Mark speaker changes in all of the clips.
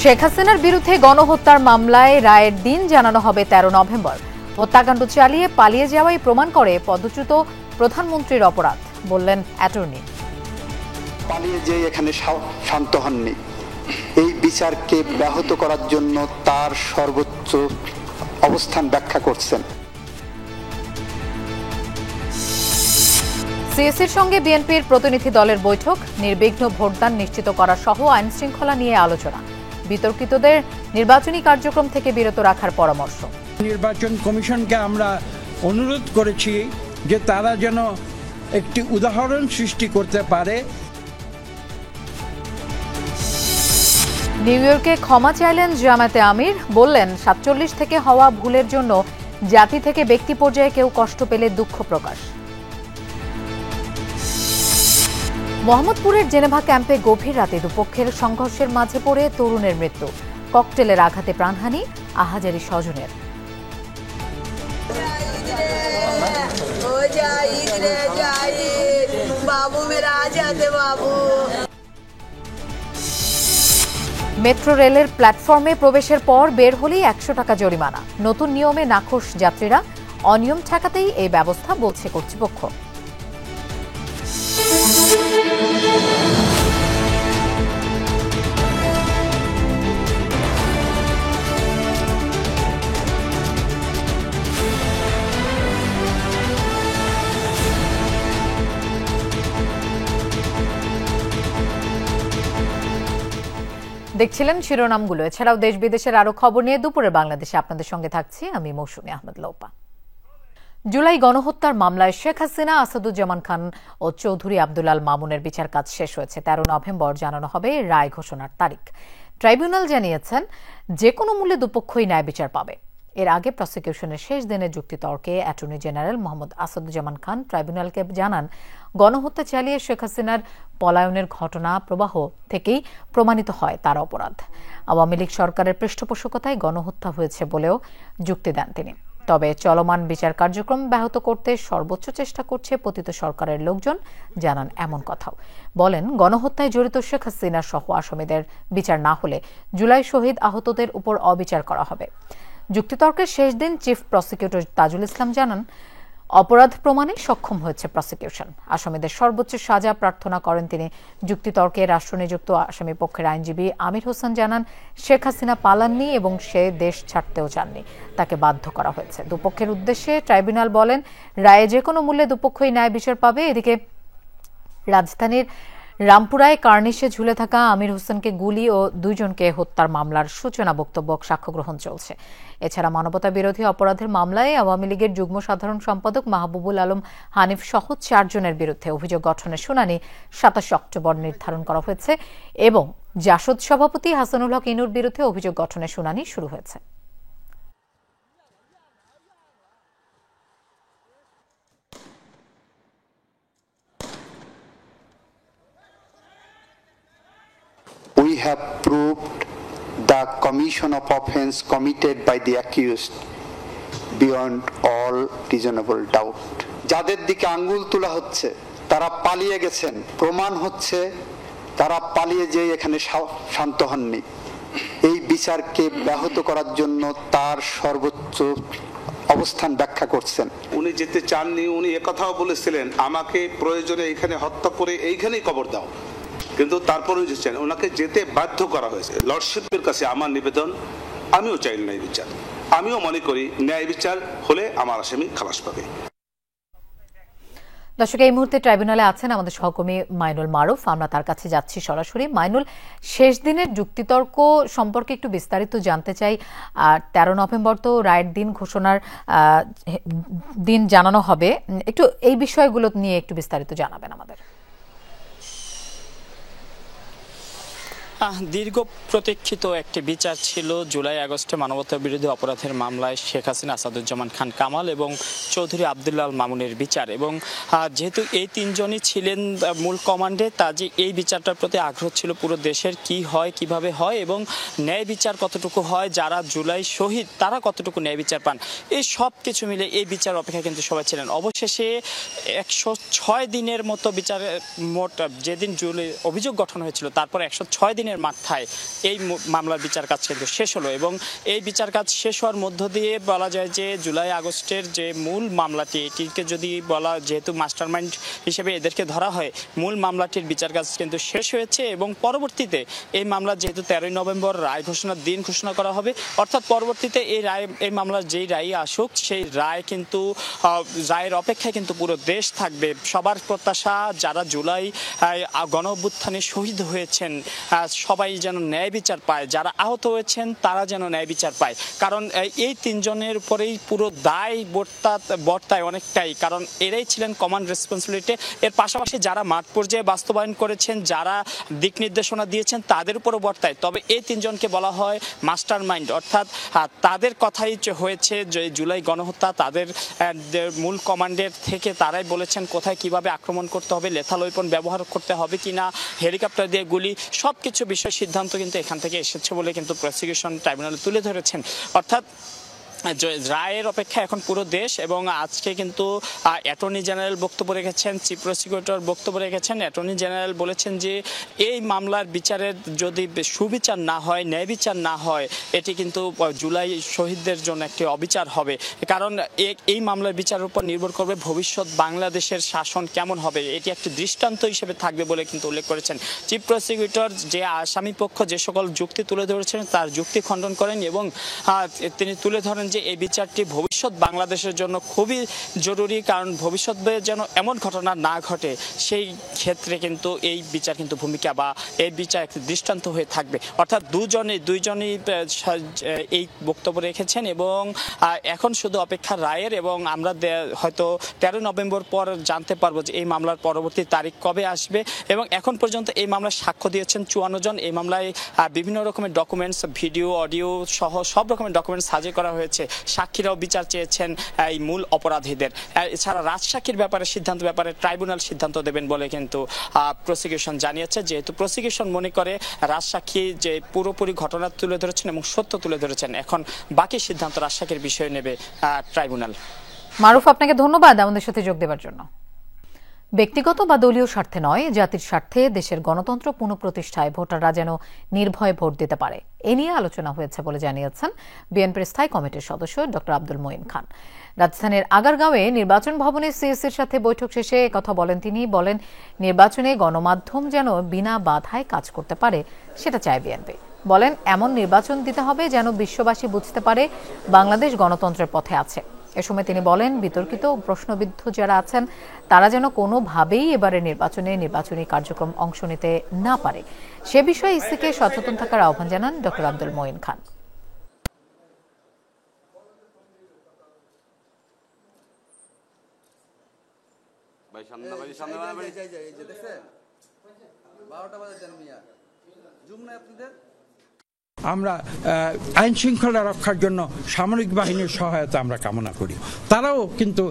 Speaker 1: শেখ হাসিনার বিরুদ্ধে গণহত্যার মামলায় রায়ের দিন জানানো হবে ১৩ নভেম্বর। হত্যাকাণ্ড চালিয়ে পালিয়ে যাওয়াই প্রমাণ করে পদচ্যুত প্রধানমন্ত্রীর অপরাধ, বললেন অ্যাটর্নি।
Speaker 2: পালিয়ে যে এখানে শান্ত হননি, এই বিচারকে ব্যাহত করার জন্য তার সর্বোচ্চ অবস্থান ব্যাখ্যা করছেন।
Speaker 1: সিএসির সঙ্গে বিএনপির প্রতিনিধি দলের বৈঠক, নির্বিঘ্ন ভোটদান নিশ্চিত করা সহ আইন শৃঙ্খলা নিয়ে আলোচনা, বিতর্কিতদের নির্বাচনী কার্যক্রম থেকে বিরত রাখার পরামর্শ।
Speaker 3: নির্বাচন কমিশনকে আমরা অনুরোধ করেছি যে তারা যেন একটি উদাহরণ সৃষ্টি করতে পারে।
Speaker 1: নিউ ইয়র্কে ক্ষমা চাইলেন জামায়াতে আমির, বললেন ৪৭ থেকে হওয়া ভুলের জন্য জাতি থেকে ব্যক্তি পর্যায়ে কেউ কষ্ট পেলে দুঃখ প্রকাশ। মোহাম্মদপুরের জেনেভা ক্যাম্পে গভীর রাতে দুপক্ষের সংঘর্ষের মাঝে পড়ে তরুণের মৃত্যু, ককটেলের আঘাতে প্রাণহানি আহাজারি স্বজনের। মেট্রো রেলের প্ল্যাটফর্মে প্রবেশের পর বের হলেই ১০০ টাকা জরিমানা। নতুন নিয়মে নাখোশ যাত্রীরা, অনিয়ম ঠেকাতেই এই ব্যবস্থা, বলছে কর্তৃপক্ষ। দেখছিলেন শিরোনামগুলো। এছাড়াও দেশ বিদেশের আরো খবর নিয়ে দুপুরে বাংলাদেশে আপনাদের সঙ্গে থাকছি আমি মৌসুমী আহমেদ লোপা। জুলাই গণহত্যার মামলায় শেখ হাসিনা, আসাদুজ্জামান খান ও চৌধুরী আব্দুল আল মামুনের বিচার কাজ শেষ হয়েছে। ১৩ নভেম্বর জানানো হবে রায় ঘোষণার তারিখ। ট্রাইব্যুনাল জানিয়েছেন যে কোনো মূল্যে দুপক্ষই ন্যায় বিচার পাবে। এর আগে প্রসিকিউশনের শেষ দিনের যুক্তিতর্কে অ্যাটর্নি জেনারেল মোহাম্মদ আসাদুজ্জামান খান ট্রাইব্যুনালকে জানান, গণহত্যা চালিয়ে শেখ হাসিনার পলায়নের ঘটনা প্রবাহ থেকেই প্রমাণিত হয় তার অপরাধ। আওয়ামী লীগ সরকারের পৃষ্ঠপোষকতায় গণহত্যা হয়েছে বলেও যুক্তি দেন তিনি। তবে চলমান বিচার কার্যক্রম ব্যাহত করতে সর্বোচ্চ চেষ্টা করছে পতিত সরকারের লোকজন, জানান এমন কথাও। বলেন, গণহত্যায় জড়িত শেখ হাসিনা সহ আসামিদের বিচার না হলে জুলাই শহীদ আহতদের উপর অবিচার করা হবে। যুক্তিতর্কের শেষ দিন চিফ প্রসিকিউটর তাজুল ইসলাম জানান, অপরাধ প্রমাণে সক্ষম হয়েছে প্রসিকিউশন। আসামিদের সর্বোচ্চ সাজা প্রার্থনা করেন তিনি। যুক্তিতর্কে রাষ্ট্রনিযুক্ত আসামি পক্ষের আইনজীবী আমির হোসেন জানান, শেখ হাসিনা পালাননি এবং সে দেশ ছাড়তেও চাননি, তাকে বাধ্য করা হয়েছে। দুপক্ষের উদ্দেশ্যে ট্রাইব্যুনাল বলেন, রায়ে যে কোনো মূল্যে দুপক্ষই ন্যায় বিচার পাবে। এদিকে রাজধানীর রামপুরায় কার্নিশে ঝুলে থাকা আমির হোসেনকে গুলি ও ২ জনকে হত্যার মামলার সূচনা বক্তব্য সাক্ষ্য গ্রহণ চলছে। এছাড়া মানবতা বিরোধী অপরাধের মামলায় আওয়ামী লীগের যুগ্ম সাধারণ সম্পাদক মাহবুবুল আলম হানিফ সহ ৪ জনের বিরুদ্ধে অভিযোগ গঠনের শুনানি ২৭ অক্টোবর নির্ধারণ করা হয়েছে এবং জাসদ সভাপতি হাসানুল হক ইনুর বিরুদ্ধে অভিযোগ গঠনের শুনানি শুরু হয়েছে।
Speaker 2: We have proved the commission of offence committed by the accused beyond all reasonable doubt. যাদের দিকে আঙ্গুল তোলা হচ্ছে তারা পালিয়ে গেছেন, প্রমাণ হচ্ছে তারা পালিয়ে যেয়ে এখানে শান্ত হননি। এই বিচারকে ব্যাহত করার জন্য তার সর্বোচ্চ অবস্থান ব্যাখ্যা করছেন।
Speaker 4: উনি যেতে চাননি, উনি একথাও বলেছিলেন, আমাকে প্রয়োজনে এখানে হত্যা করে এইখানেই কবর দাও, কিন্তু তারপরে যেছেন ওনাকে যেতে বাধ্য করা হয়েছে। লর্ডশিপের কাছে আমার নিবেদন, আমিও চাই ন্যায় বিচার। আমিও মনে করি ন্যায় বিচার হলে আমার আসামি খালাস পাবে।
Speaker 1: দর্শক, এই মুহূর্তে ট্রাইব্যুনালে আছেন আমাদের সহকর্মী মাইনুল মারুফ। আমরা তার কাছে যাচ্ছি সরাসরি। মাইনুল, শেষ দিনের যুক্তিতর্ক সম্পর্কে একটু বিস্তারিত জানতে চাই। ১৩ নভেম্বর তো রায়ের দিন ঘোষণার দিন জানানো হবে, একটু এই বিষয়গুলো নিয়ে একটু বিস্তারিত জানাবেন আমাদের।
Speaker 5: দীর্ঘ প্রতীক্ষিত একটি বিচার ছিল জুলাই আগস্টে মানবতা বিরোধী অপরাধের মামলায় শেখ হাসিনা, আসাদুজ্জামান খান কামাল এবং চৌধুরী আব্দুল আল মামুনের বিচার। এবং যেহেতু এই তিনজনই ছিলেন মূল কমান্ডে, তা যে এই বিচারটার প্রতি আগ্রহ ছিল পুরো দেশের, কি হয়, কিভাবে হয় এবং ন্যায় বিচার কতটুকু হয়, যারা জুলাই শহীদ তারা কতটুকু ন্যায় বিচার পান, এই সব কিছু মিলে এই বিচার অপেক্ষা কিন্তু সবাই ছিলেন। অবশেষে ১০৬ দিনের মতো বিচারে মোট যেদিন জুলাই অভিযোগ গঠন হয়েছিল তারপর ১০৬ দিনের দিনের মাথায় এই মামলার বিচার কাজ কিন্তু শেষ হলো এবং এই বিচার কাজ শেষ হওয়ার মধ্য দিয়ে বলা যায় যে জুলাই আগস্টের যে মূল মামলাটি এটিকে যদি বলা যেহেতু মাস্টারমাইন্ড হিসেবে এদেরকে ধরা হয় মূল মামলাটির বিচার কাজ কিন্তু শেষ হয়েছে এবং পরবর্তীতে এই মামলা যেহেতু 13ই নভেম্বর রায় ঘোষণার দিন ঘোষণা করা হবে অর্থাৎ পরবর্তীতে এই মামলার যেই রায় আসুক সেই রায় কিন্তু রায়ের অপেক্ষায় কিন্তু পুরো দেশ থাকবে। সবার প্রত্যাশা যারা জুলাই গণ অভ্যুত্থানে শহীদ হয়েছেন সবাই যেন ন্যায় বিচার পায়, যারা আহত হয়েছেন তারা যেন ন্যায় বিচার পায়, কারণ এই তিনজনের উপরেই পুরো দায় বর্তায় অনেকটাই, কারণ এরাই ছিলেন কমন রেসপন্সিবিলিটি। এর পাশাপাশি যারা মাঠ পর্যায়ে বাস্তবায়ন করেছেন, যারা দিক নির্দেশনা দিয়েছেন তাদের উপরও বর্তায়। তবে এই তিনজনকে বলা হয় মাস্টার মাইন্ড, অর্থাৎ তাদের কথাই হয়েছে যে জুলাই গণহত্যা তাদের মূল কমান্ডের থেকে তারাই বলেছেন কোথায় কিভাবে আক্রমণ করতে হবে, লেথাল ওয়েপন ব্যবহার করতে হবে কিনা, হেলিকপ্টার দিয়ে গুলি, সবকিছু বিষয় সিদ্ধান্ত কিন্তু এখান থেকে এসেছে বলে কিন্তু প্রসিকিউশন ট্রাইব্যুনালে তুলে ধরেছেন। অর্থাৎ রায়ের অপেক্ষা এখন পুরো দেশ এবং আজকে কিন্তু অ্যাটর্নি জেনারেল বক্তব্য রেখেছেন, চিফ প্রসিকিউটর বক্তব্য রেখেছেন। অ্যাটর্নি জেনারেল বলেছেন যে এই মামলার বিচারের যদি সুবিচার না হয়, ন্যায় বিচার না হয়, এটি কিন্তু জুলাই শহীদদের জন্য একটি অবিচার হবে, কারণ এই মামলার বিচারের উপর নির্ভর করবে ভবিষ্যৎ বাংলাদেশের শাসন কেমন হবে, এটি একটি দৃষ্টান্ত হিসেবে থাকবে বলে কিন্তু উল্লেখ করেছেন। চিফ প্রসিকিউটর যে আসামি পক্ষ যে সকল যুক্তি তুলে ধরেছেন তার যুক্তি খণ্ডন করেন এবং তিনি তুলে ধরেন যে এই বিচারটি ভবিষ্যৎ বাংলাদেশের জন্য খুবই জরুরি, কারণ ভবিষ্যতে যেন এমন ঘটনা না ঘটে সেই ক্ষেত্রে কিন্তু এই বিচার কিন্তু ভূমিকা বা এই বিচার একটি দৃষ্টান্ত হয়ে থাকবে। অর্থাৎ দুইজনই এই বক্তব্য রেখেছেন এবং এখন শুধু অপেক্ষা রায়ের এবং আমরা হয়তো 13 নভেম্বর পর জানতে পারবো যে এই মামলার পরবর্তী তারিখ কবে আসবে। এবং এখন পর্যন্ত এই মামলায় সাক্ষ্য দিয়েছেন 54 জন। এই মামলায় বিভিন্ন রকমের ডকুমেন্টস, ভিডিও, অডিও সহ সব রকমের ডকুমেন্টস হাজির করা হয়েছে। সাক্ষীরাও বিচার চেয়েছেন এই মূল অপরাধীদের। এছাড়া রাজসাক্ষীর ব্যাপারে ট্রাইব্যুনাল সিদ্ধান্ত দেবেন বলে কিন্তু প্রসিকিউশন জানিয়েছে, যেহেতু প্রসিকিউশন মনে করে রাজসাক্ষী যে পুরোপুরি ঘটনা তুলে ধরেছেন এবং সত্য তুলে ধরেছেন, এখন বাকি সিদ্ধান্ত রাজসাক্ষীর বিষয়ে নেবে ট্রাইব্যুনাল।
Speaker 1: মারুফ, আপনাকে ধন্যবাদ আমাদের সাথে যোগ দেওয়ার জন্য। ব্যক্তিগত বা দলীয় স্বার্থে নয়, জাতির স্বার্থে দেশের গণতন্ত্র পুনঃপ্রতিষ্ঠায় ভোটাররা যেন নির্ভয়ে ভোট দিতে পারে, এ নিয়ে আলোচনা হয়েছে বলে জানিয়েছেন বিএনপির স্থায়ী কমিটির সদস্য ডক্টর আব্দুল মঈন খান। রাজধানীর আগারগাঁওয়ে নির্বাচন ভবনে সিএসির সাথে বৈঠক শেষে কথা বলেন তিনি। বলেন, নির্বাচনে গণমাধ্যম যেন বিনা বাধায় কাজ করতে পারে সেটা চায় বিএনপি। বলেন, এমন নির্বাচন দিতে হবে যেন বিশ্ববাসী বুঝতে পারে বাংলাদেশ গণতন্ত্রের পথে আছে। এ সময় তিনি বলেন, বিতর্কিত ও প্রশ্নবিদ্ধ যারা আছেন তারা যেন কোনোভাবেই এবারে নির্বাচনী কার্যক্রম অংশ নিতে না পারে, সে বিষয়ে ইসিকে সচেতন থাকার আহ্বান জানান ডক্টর আব্দুল মঈন খান।
Speaker 3: আমরা আইন শৃঙ্খলা রক্ষার জন্য সামরিক বাহিনীর সহায়তা আমরা কামনা করি। তারাও কিন্তু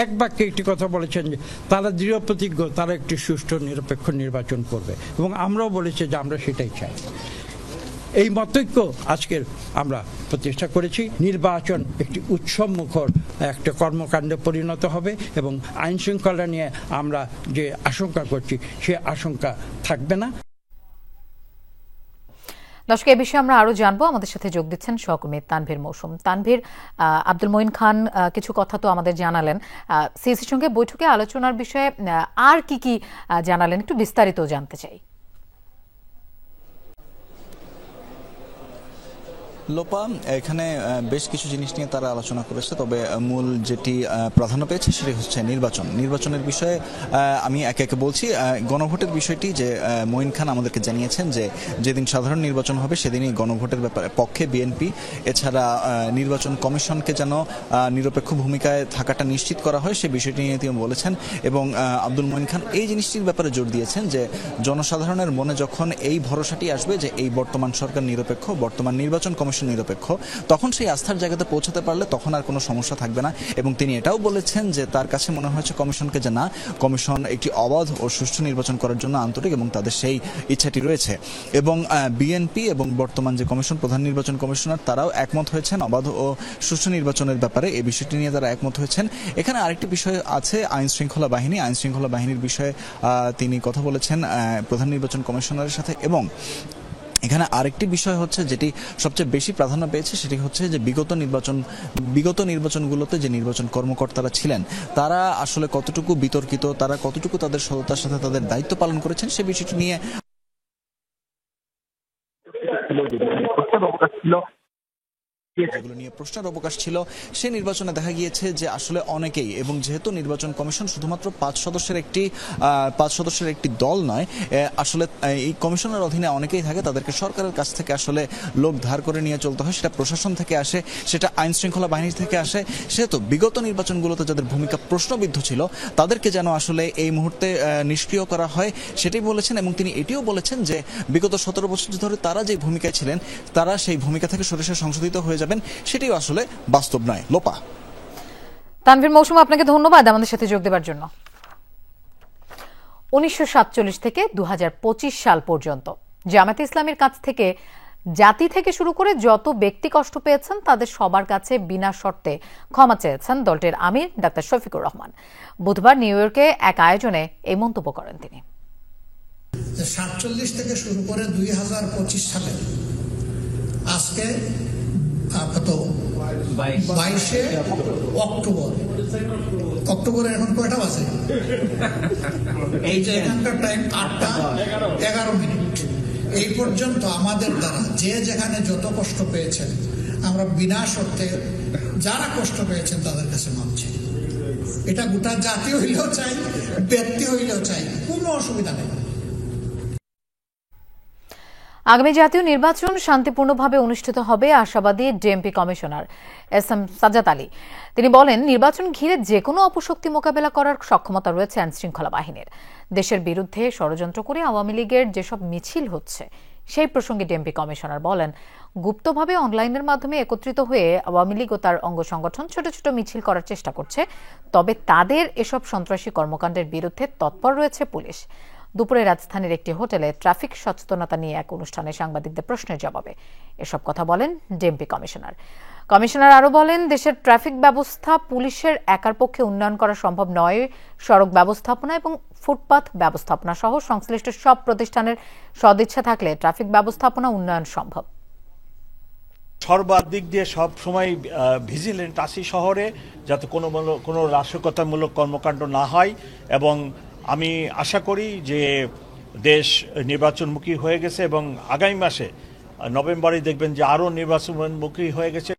Speaker 3: এক বাক্যে একটি কথা বলেছেন যে তারা দৃঢ় প্রতিজ্ঞ, তারা একটি সুষ্ঠু নিরপেক্ষ নির্বাচন করবে এবং আমরাও বলেছি যে আমরা সেটাই চাই। এই মতৈক্য আজকের আমরা প্রতিষ্ঠা করেছি। নির্বাচন একটি উৎসবমুখর একটা কর্মকাণ্ডে পরিণত হবে এবং আইন শৃঙ্খলা নিয়ে আমরা যে আশঙ্কা করছি সে আশঙ্কা থাকবে না।
Speaker 1: দর্শক, এই বিষয়ে আমরা আরো জানবো। আমাদের সাথে যোগ দিচ্ছেন সহকর্মী তানভীর মৌসুম। তানভীর, আব্দুল মঈন খান কিছু কথা তো আমাদের জানালেন, সিএসির সঙ্গে বৈঠকে আলোচনার বিষয়ে আর কি জানালেন, একটু বিস্তারিত জানতে চাই।
Speaker 6: লোপা, এখানে বেশ কিছু জিনিস নিয়ে তারা আলোচনা করেছে, তবে মূল যেটি প্রাধান্য পেয়েছে সেটি হচ্ছে নির্বাচনের বিষয়ে আমি একে একে বলছি। গণভোটের বিষয়টি যে মঈন খান আমাদেরকে জানিয়েছেন যে যেদিন সাধারণ নির্বাচন হবে সেদিনই গণভোটের পক্ষে বিএনপি। এছাড়া নির্বাচন কমিশনকে যেন নিরপেক্ষ ভূমিকায় থাকাটা নিশ্চিত করা হয় সে বিষয়টি নিয়ে তিনি বলেছেন। এবং আব্দুল মঈন খান এই জিনিসটির ব্যাপারে জোর দিয়েছেন যে জনসাধারণের মনে যখন এই ভরসাটি আসবে যে এই বর্তমান সরকার নিরপেক্ষ, বর্তমান নির্বাচন কমিশন নিরপেক্ষ, তখন সেই আস্থার জায়গাতে পৌঁছাতে পারলে তখন আর কোনো সমস্যা থাকবে না। এবং তিনি এটাও বলেছেন যে তার কাছে মনে হয়েছে কমিশনকে যে না, কমিশন একটি অবাধ ও সুষ্ঠু নির্বাচন করার জন্য আন্তরিক এবং তাদের সেই ইচ্ছাটি রয়েছে। এবং বিএনপি এবং বর্তমান যে কমিশন, প্রধান নির্বাচন কমিশনার, তারাও একমত হয়েছেন অবাধ ও সুষ্ঠু নির্বাচনের ব্যাপারে। এই বিষয়টি নিয়ে তারা একমত হয়েছেন। এখানে আরেকটি বিষয় আছে আইন শৃঙ্খলা বাহিনীর বিষয়ে তিনি কথা বলেছেন প্রধান নির্বাচন কমিশনারের সাথে। এবং এখানে আরেকটি বিষয় হচ্ছে যেটি সবচেয়ে বেশি প্রাধান্য পেয়েছে সেটি হচ্ছে যে বিগত নির্বাচনগুলোতে যে নির্বাচন কর্মকর্তারা ছিলেন তারা আসলে কতটুকু বিতর্কিত, তারা কতটুকু তাদের সততার সাথে তাদের দায়িত্ব পালন করেছেন সে বিষয়টি নিয়ে যেগুলো নিয়ে প্রশ্নের অবকাশ ছিল সেই নির্বাচনে দেখা গিয়েছে যে আসলে অনেকেই, এবং যেহেতু নির্বাচন কমিশন শুধুমাত্র 5 সদস্যের একটি দল নয়, আসলে এই কমিশনের অধীনে অনেকেই থাকে, তাদেরকে সরকারের কাছ থেকে আসলে লোক ধার করে নিয়ে চলতে হয়, সেটা প্রশাসন থেকে আসে, সেটা আইন শৃঙ্খলা বাহিনী থেকে আসে। সেহেতু বিগত নির্বাচনগুলোতে যাদের ভূমিকা প্রশ্নবিদ্ধ ছিল তাদেরকে যেন আসলে এই মুহূর্তে নিষ্ক্রিয় করা হয় সেটাই বলেছেন, এবং তিনি এটিও বলেছেন যে বিগত 17 বছর ধরে তারা যে ভূমিকায় ছিলেন তারা সেই ভূমিকা থেকে সরে সংশোধিত হয়ে সেটিও আসলে বাস্তব নয়। লোপা।
Speaker 1: তানভীর মৌসুম, আপনাকে ধন্যবাদ আমাদের সাথে যোগ দেওয়ার জন্য। 1947 থেকে 2025 সাল পর্যন্ত জামায়াতে ইসলামীর কাছ থেকে জাতি থেকে শুরু করে যত ব্যক্তি কষ্ট পেয়েছেন তাদের সবার কাছে বিনা শর্তে ক্ষমা চেয়েছেন দলটির আমির ডাক্তার শফিকুর রহমান। বুধবার নিউ ইয়র্কে এক আয়োজনে এই মন্তব্য করেন তিনি।
Speaker 7: 47 থেকে শুরু করে 2025 সালে আজকে কত 22 অক্টোবরে এখন কয়টা বাজে? এই যে এখানকার টাইম 8:11 এই পর্যন্ত আমাদের দ্বারা যে যেখানে যত কষ্ট পেয়েছেন আমরা বিনা শর্তে যারা কষ্ট পেয়েছেন তাদের কাছে মানছি। এটা গোটা জাতি হইলেও চাই, ব্যক্তি হইলেও চাই, কোনো অসুবিধা নেই।
Speaker 1: আগামী জাতীয় নির্বাচন শান্তিপূর্ণভাবে অনুষ্ঠিত হবে আশাবাদী DMP commissioner SM. Sajjad Ali. তিনি বলেন, নির্বাচন ঘিরে যে কোনো অপশক্তি মোকাবেলা করার সক্ষমতা রয়েছে আইনশৃঙ্খলা বাহিনীর। দেশের বিরুদ্ধে ষড়যন্ত্র করে আওয়ামী লীগের যেসব মিছিল হচ্ছে সেই প্রসঙ্গে ডিএমপি কমিশনার বলেন, গুপ্তভাবে অনলাইনের মাধ্যমে একত্রিত হয়ে আওয়ামী লীগ ও তার অঙ্গ সংগঠন ছোট ছোট মিছিল করার চেষ্টা করছে, তবে তাদের এসব সন্ত্রাসী কর্মকাণ্ডের বিরুদ্ধে তৎপর রয়েছে পুলিশ। দুপুরে রাজধানীর একটি হোটেলে ট্রাফিক সচেতনতা নিয়ে এক অনুষ্ঠানে সাংবাদিকদের প্রশ্নের জবাবে এসব কথা বলেন ডিএমপি কমিশনার। কমিশনার আরও বলেন, দেশের ট্রাফিক ব্যবস্থা পুলিশের একার পক্ষে উন্নয়ন করা সম্ভব নয়। সড়ক ব্যবস্থাপনা এবং ফুটপাথ ব্যবস্থাপনা সহ সংশ্লিষ্ট সব প্রতিষ্ঠানের সদিচ্ছা থাকলে ট্রাফিক ব্যবস্থাপনা উন্নয়ন সম্ভব।
Speaker 8: সর্বাধিক দিয়ে সব সময় ভিজিলেন্ট আসি শহরে, যাতে কোনো নাশকতামূলক কর্মকাণ্ড না হয়, এবং আমি আশা করি যে দেশ নির্বাচনমুখী হয়ে গেছে এবং আগামী মাসে নভেম্বরে দেখবেন যে আরও নির্বাচনমুখী হয়ে গেছে।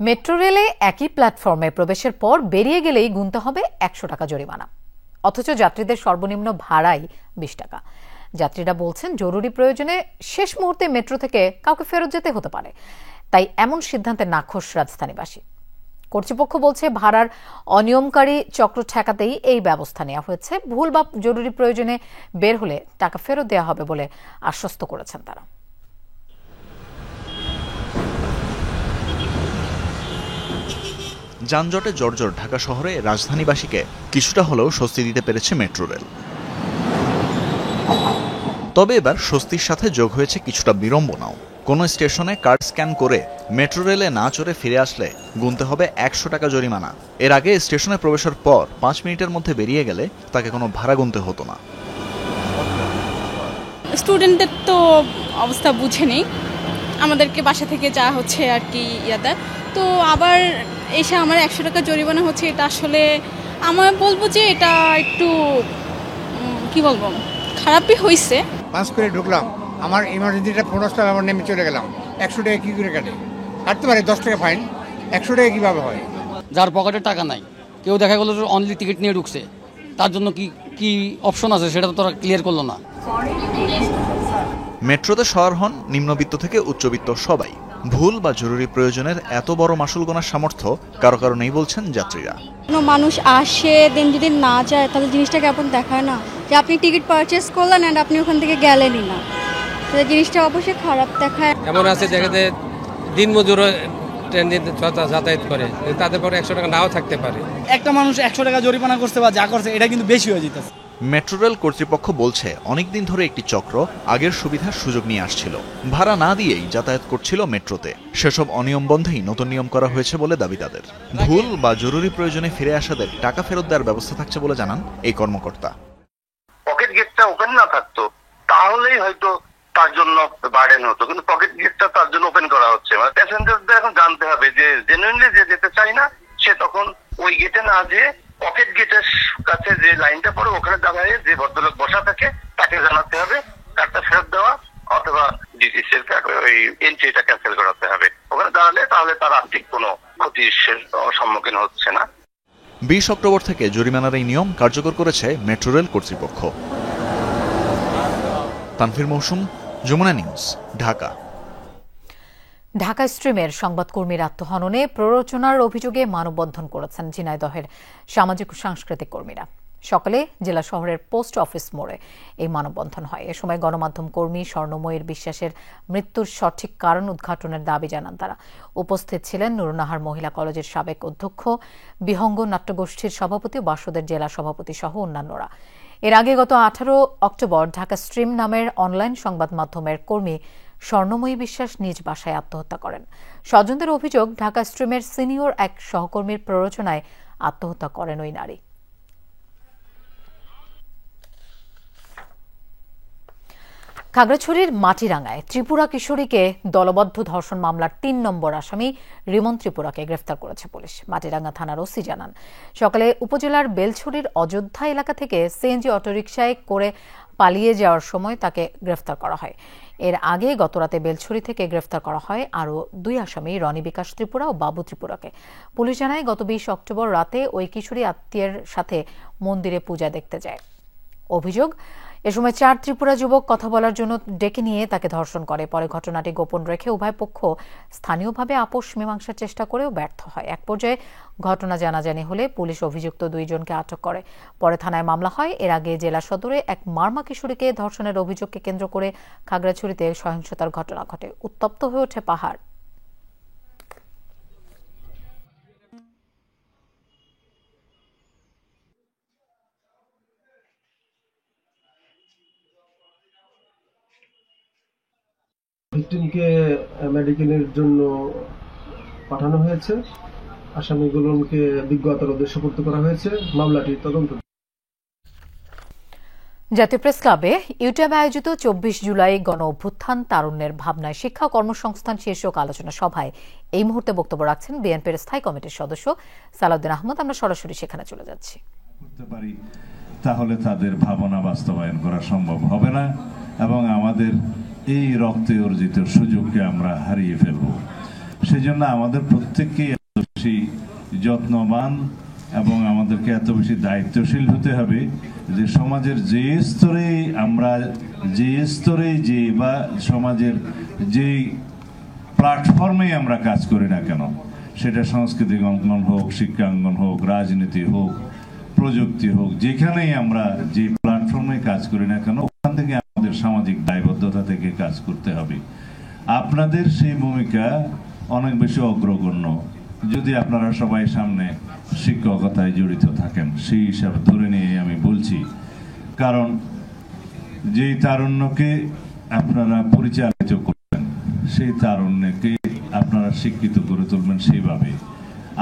Speaker 1: মেট্রো রেলে একই প্ল্যাটফর্মে প্রবেশের পর বেরিয়ে গেলেই গুনতে হবে 100 টাকা জরিমানা, অথচ যাত্রীদের সর্বনিম্ন ভাড়াই 20 টাকা। যাত্রীরা বলছেন, জরুরি প্রয়োজনে শেষ মুহূর্তে মেট্রো থেকে কাউকে ফেরত যেতে হতে পারে, তাই এমন সিদ্ধান্তে নাখোশ রাজধানীবাসী। কর্তৃপক্ষ বলছে, ভাড়ার অনিয়মকারী চক্র ঠেকাতেই এই ব্যবস্থা নেওয়া হয়েছে। ভুল বা জরুরি প্রয়োজনে বের হলে টাকা ফেরত দেওয়া হবে বলে আশ্বস্ত করেছেন তারা।
Speaker 6: যানজটে জর্জর ঢাকা শহরে রাজধানীবাসীকে কিছুটা হলেও স্বস্তি দিতে পেরেছে মেট্রো রেল। তবে এবার স্বস্তির সাথে যোগ হয়েছে কিছুটা বিড়ম্বনাও। কোনো স্টেশনে কার্ড স্ক্যান করে মেট্রো রেলে না চড়ে ফিরে আসলে গুনতে হবে 100 টাকা জরিমানা। এর আগে স্টেশনে প্রবেশের পর 5 মিনিটের মধ্যে বেরিয়ে গেলে তাকে কোনো ভাড়া গুনতে হতো না।
Speaker 9: স্টুডেন্টদের তো অবস্থা বুঝেনি, আমাদেরকে বাসা থেকে যা হচ্ছে আর কি ইয়াদা, তো আবার এসে আমার 100 টাকা জরিমানা হচ্ছে। এটা আসলে আমার বলবো যে এটা একটু কি বলবো, খারাপই হয়েছে।
Speaker 10: পাস করে ঢুকলাম, আমার ইমার্জেন্সিটা 50 টাকা, আমার নেমে চলে গেলাম। 100 টাকা কী করে কাটতে পারে? 10 টাকা ফাইন, 100 টাকা কীভাবে হয়?
Speaker 11: যার পকেটে টাকা নাই, কেউ দেখা গেলো অনলি টিকিট নিয়ে ঢুকছে, তার জন্য কি অপশন আছে সেটা তো তারা ক্লিয়ার করলো না।
Speaker 6: মেট্রোতে সওয়ার হন নিম্নবিত্ত থেকে উচ্চবিত্ত সবাই। ভুল বা জরুরি প্রয়োজনের এত বড় মাসুল গোনার সামর্থ্য কারো নেই বলছেন যাত্রীরা।
Speaker 12: মানুষ আসে দেন যদি না যায় তাহলে জিনিসটা কেমন দেখায় না, যে আপনি টিকিট পারচেস করলেন অ্যান্ড আপনি ওখান থেকে গেলেনই না, তাহলে জিনিসটা অবশ্যই খারাপ দেখায়।
Speaker 13: এমন আছে যেখানে দিনমজুর ট্রেন যাতায়াত করে, তাদের পরে 100 টাকা নাও থাকতে পারে।
Speaker 14: একটা মানুষ 100 টাকা জরিমানা করতে বা যা করছে এটা কিন্তু বেশি হয়ে যেতেছে।
Speaker 6: মেট্রো রেল কর্তৃপক্ষ বলছে, অনেকদিন ধরে একটি চক্র আগের সুবিধার সুযোগ নিয়ে আসছিল, ভাড়া না দিয়েই যাতায়াত করছিল মেট্রোতে। সেসব অনিয়ম বন্ধেই নতুন নিয়ম করা হয়েছে বলে দাবি তাদের। ভুল বা জরুরি প্রয়োজনে ফিরে আসাদের টাকা ফেরত দেওয়ার ব্যবস্থা থাকছে বলে জানান এই কর্মকর্তা।
Speaker 15: পকেট গেটটা ওপেন না থাকতো তাহলেই হয়তো তার জন্য বার্ডেন হতো, কিন্তু পকেট গেটটা তার জন্য ওপেন করা হচ্ছে। মানে প্যাসেঞ্জারদের এখন জানতে হবে যে জেনুইনলি যে যেতে চায় না সে তখন ওই গেটে না যেয়ে পকেট গেটের কাছে যে লাইনটা পড়ে ওখানে দাঁড়িয়ে যে ভদ্রলোক বসা থাকে তাকে জানাতে হবে, কার্ডটা ফেরত দেওয়া অথবা ডিটিসির ওই এন্ট্রিটা ক্যান্সেল করাতে হবে। ওখানে দাঁড়ালে তাহলে তার আর্থিক কোনো ক্ষতির সম্মুখীন হচ্ছে না।
Speaker 6: 20 অক্টোবর থেকে জরিমানার এই নিয়ম কার্যকর করেছে মেট্রো রেল কর্তৃপক্ষ। তানভীর মৌসুম, যমুনা নিউজ, ঢাকা।
Speaker 1: ঢাকা স্ট্রিমের সংবাদকর্মীর আত্মহননে প্ররোচনার অভিযোগে মানববন্ধন করেছেন ঝিনাইদহের সামাজিক ও সাংস্কৃতিক কর্মীরা। সকালে জেলা শহরের পোস্ট অফিস মোড়ে এই মানববন্ধন হয়। এ সময় গণমাধ্যম কর্মী স্বর্ণময়ীর বিশ্বাসের মৃত্যুর সঠিক কারণ উদ্ঘাটনের দাবি জানান তারা। উপস্থিত ছিলেন নুরুন্নাহার মহিলা কলেজের সাবেক অধ্যক্ষ, বিহঙ্গ নাট্যগোষ্ঠীর সভাপতি ও বাসদের জেলা সভাপতি সহ অন্যান্যরা। এর আগে গত 18 অক্টোবর ঢাকা স্ট্রিম নামের অনলাইন সংবাদ মাধ্যমের কর্মী স্বর্ণময়ী বিশ্বাস নিজ বাসায় আত্মহত্যা করেন। স্বজনদের অভিযোগ, ঢাকা স্ট্রিমের সিনিয়র এক সহকর্মীর প্ররোচনায় আত্মহত্যা করেন ওই নারী। খাগড়াছড়ির মাটিরাঙ্গায় ত্রিপুরা কিশোরীকে দলবদ্ধ ধর্ষণ মামলার 3 নম্বর আসামি রিমন ত্রিপুরাকে গ্রেফতার করেছে পুলিশ। মাটিরাঙ্গা থানার ওসি জানান, সকালে উপজেলার বেলছড়ির অযোধ্যা এলাকা থেকে সিএনজি অটোরিকশায় করে পালিয়ে যাওয়ার সময় তাকে গ্রেফতার করা হয়। এর আগে গতরাতে বেলছড়ি থেকে গ্রেফতার করা হয় আরও 2 আসামি রনি বিকাশ ত্রিপুরা ও বাবু ত্রিপুরাকে। পুলিশ জানায়, গত 20 অক্টোবর রাতে ওই কিশোরী আত্মীয়ের সাথে মন্দিরে পূজা দেখতে যায়। অভিযোগ, এ সময় 4 ত্রিপুরা যুবক কথা বলার জন্য ডেকে নিয়ে তাকে ধর্ষণ করে। পরে ঘটনাটি গোপন রেখে উভয় পক্ষ স্থানীয়ভাবে আপোষ মীমাংসার চেষ্টা করেও ব্যর্থ হয়। এক পর্যায়ে ঘটনা জানাজানি হলে পুলিশ অভিযুক্ত 2 জনকে আটক করে। পরে থানায় মামলা হয়। এর আগে জেলা সদরে এক মারমা কিশোরীকে ধর্ষণের অভিযোগকে কেন্দ্র করে খাগড়াছড়িতে সহিংসতার ঘটনা ঘটে। উত্তপ্ত হয়ে ওঠে পাহাড়।
Speaker 16: ভিকটিমকে মেডিকেলের জন্য পাঠানো হয়েছে। আসামিগুলোকে বিজ্ঞ আদালতে সোপর্দ করা হয়েছে। মামলাটি তদন্ত।
Speaker 1: জাতীয় প্রেস ক্লাবে ইউটিউবে আয়োজিত 24 জুলাই গণ অভ্যুত্থান তারুণ্যের ভাবনায় শিক্ষা ও কর্মসংস্থান শীর্ষক আলোচনা সভায় এই মুহূর্তে বক্তব্য রাখছেন বিএনপির স্থায়ী কমিটির সদস্য সালাউদ্দিন আহমদ। আমরা সরাসরি সেখানে চলে যাচ্ছি।
Speaker 17: তাহলে তাদের ভাবনা বাস্তবায়ন করা সম্ভব হবে না এবং আমাদের এই রক্তে অর্জিত সুযোগকে আমরা হারিয়ে ফেলব। সেজন্য আমাদের প্রত্যেককে এত বেশি যত্নবান এবং আমাদেরকে এত বেশি দায়িত্বশীল হতে হবে যে সমাজের যে স্তরে যে বা সমাজের যে প্ল্যাটফর্মে আমরা কাজ করি না কেন, সেটা সাংস্কৃতিক অঙ্গন হোক, শিক্ষাঙ্গন হোক, রাজনীতি হোক, প্রযুক্তি হোক, যেখানেই আমরা যে প্ল্যাটফর্মে কাজ করি না কেন, ওখান থেকে আমাদের সামাজিক দায়বদ্ধতা থেকে কাজ করতে হবে। আপনাদের সেই ভূমিকা অনেক বেশি অগ্রগণ্য যদি আপনারা সবাই সামনে শিক্ষকতায় জড়িত থাকেন। সেই হিসাব ধরে নিয়ে আমি বলছি, কারণ যেই তারুণ্যকে আপনারা পরিচালিত করবেন সেই তারুণ্যকে আপনারা শিক্ষিত করে তুলবেন। সেইভাবে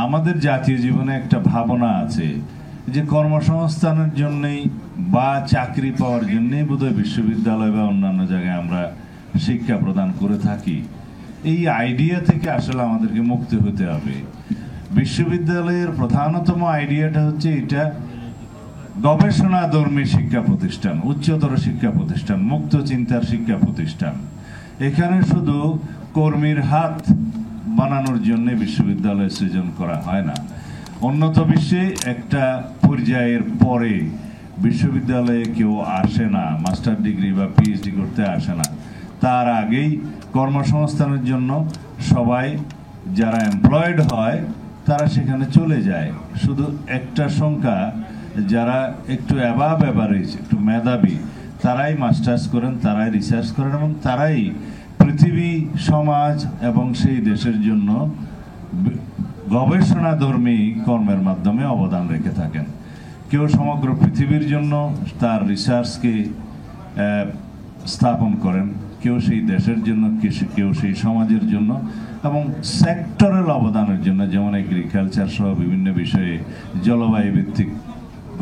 Speaker 17: আমাদের জাতীয় জীবনে একটা ভাবনা আছে যে কর্মসংস্থানের জন্যই বা চাকরি পাওয়ার জন্যই বোধহয় বিশ্ববিদ্যালয় বা অন্যান্য জায়গায় আমরা শিক্ষা প্রদান করে থাকি। এই আইডিয়া থেকে আসলে আমাদেরকে মুক্ত হতে হবে। বিশ্ববিদ্যালয়ের প্রধানতম আইডিয়াটা হচ্ছে এটা গবেষণাধর্মী শিক্ষা প্রতিষ্ঠান, উচ্চতর শিক্ষা প্রতিষ্ঠান, মুক্ত চিন্তার শিক্ষা প্রতিষ্ঠান। এখানে শুধু কর্মীর হাত বানানোর জন্য বিশ্ববিদ্যালয় সৃজন করা হয় না। উন্নত বিশ্বে একটা পর্যায়ের পরে বিশ্ববিদ্যালয়ে কেউ আসে না, মাস্টার ডিগ্রি বা পিএইচডি করতে আসে না। তার আগেই কর্মসংস্থানের জন্য সবাই যারা এমপ্লয়েড হয় তারা সেখানে চলে যায়। শুধু একটা সংখ্যা যারা একটু অ্যাবাভ অ্যাভারেজ, একটু মেধাবী, তারাই মাস্টার্স করেন, তারাই রিসার্চ করেন এবং তারাই পৃথিবী, সমাজ এবং সেই দেশের জন্য গবেষণাধর্মী কর্মের মাধ্যমে অবদান রেখে থাকেন। কেউ সমগ্র পৃথিবীর জন্য তার রিসার্চকে স্থাপন করেন, কেউ সেই দেশের জন্য, কেউ সেই সমাজের জন্য এবং সেক্টরাল অবদানের জন্য, যেমন এগ্রিকালচার সহ বিভিন্ন বিষয়ে জলবায়ু ভিত্তিক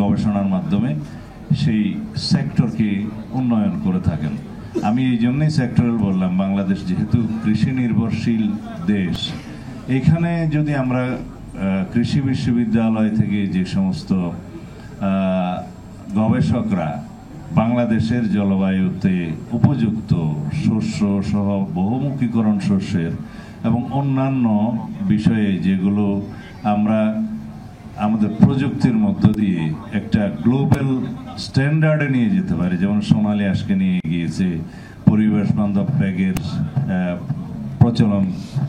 Speaker 17: গবেষণার মাধ্যমে সেই সেক্টরকে উন্নয়ন করে থাকেন। আমি এই জন্যই সেক্টরাল বললাম, বাংলাদেশ যেহেতু কৃষি নির্ভরশীল দেশ, এখানে যদি আমরা কৃষি বিশ্ববিদ্যালয় থেকে যে সমস্ত গবেষকরা বাংলাদেশের জলবায়ুতে উপযুক্ত শস্য সহ বহুমুখীকরণ শস্যের এবং অন্যান্য বিষয়ে যেগুলো আমরা আমাদের প্রযুক্তির মধ্য দিয়ে একটা গ্লোবাল স্ট্যান্ডার্ডে নিয়ে যেতে পারি, যেমন সোনালী আজকে নিয়ে গিয়েছে, পরিবেশ বান্ধব ব্যাগের প্রচলন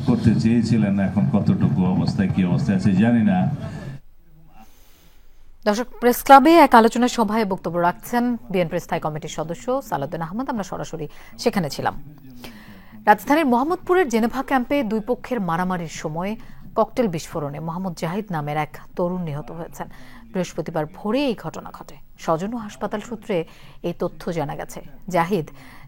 Speaker 17: করতে চেয়েছিলেন, এখন কতটুকু অবস্থায় কি অবস্থায় আছে জানি না।
Speaker 1: দর্শক, প্রেস ক্লাবে এক আলোচনা সভায় বক্তব্য রাখছেন বিএনপির স্থায়ী কমিটির সদস্য সালাউদ্দিন আহমদ। আমরা সরাসরি সেখানে ছিলাম। রাজধানীর মোহাম্মদপুরের জেনেভা ক্যাম্পে দুই পক্ষের মারামারির সময় ককটেল বিস্ফোরণে মোহাম্মদ জাহিদ নামের এক তরুণ নিহত হয়েছেন। বৃহস্পতিবার ভোরে এই ঘটনা ঘটে। স্বজন ও হাসপাতাল সূত্রে এই তথ্য জানা গেছে। জাহিদ